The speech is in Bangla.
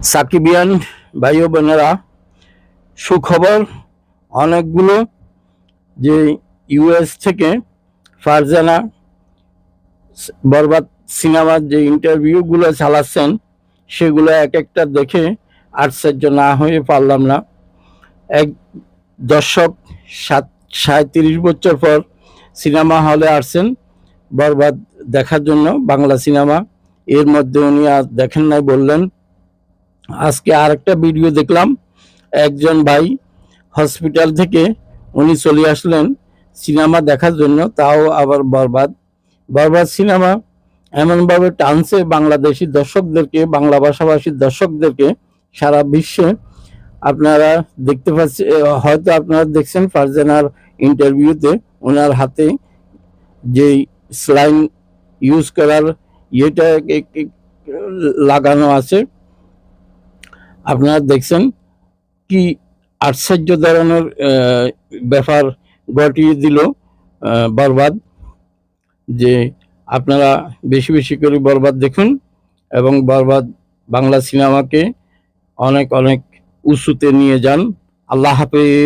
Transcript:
সাকিবিয়ান ভাই ও বোনেরা, সুখবর অনেকগুলো যে ইউএস থেকে ফারজানা বরবাদ সিনেমার যে ইন্টারভিউগুলো চালাচ্ছেন সেগুলো এক একটা দেখে আশ্চর্য না হয়ে পারলাম না। এক দর্শক 37 বছর পর সিনেমা হলে আসছেন বরবাদ দেখার জন্য, বাংলা সিনেমা। এর মধ্যে উনি আজ দেখেন নাই বললেন। আজকে আরেকটা ভিডিও দেখলাম, একজন ভাই হসপিটাল থেকে উনি চলে আসলেন সিনেমা দেখার জন্য, তাও আবার বরবাদ। বরবাদ সিনেমা এমনভাবে টানছে বাংলাদেশি দর্শকদেরকে, বাংলা ভাষাভাষীর দর্শকদেরকে সারা বিশ্বে। আপনারা দেখতে পাচ্ছেন, হয়তো আপনারা দেখছেন ফারজানার ইন্টারভিউতে ওনার হাতে যেই স্লাইন ইউজ করার ইয়েটা লাগানো আছে, আপনারা দেখছেন কি আশ্চর্য ধরনের ব্যাপার ঘটিয়ে দিল বরবাদ। যে আপনারা বেশি বেশি করে বরবাদ দেখুন এবং বরবাদ বাংলা সিনেমাকে অনেক অনেক উঁচুতে নিয়ে যান। আল্লাহ হাফেজ।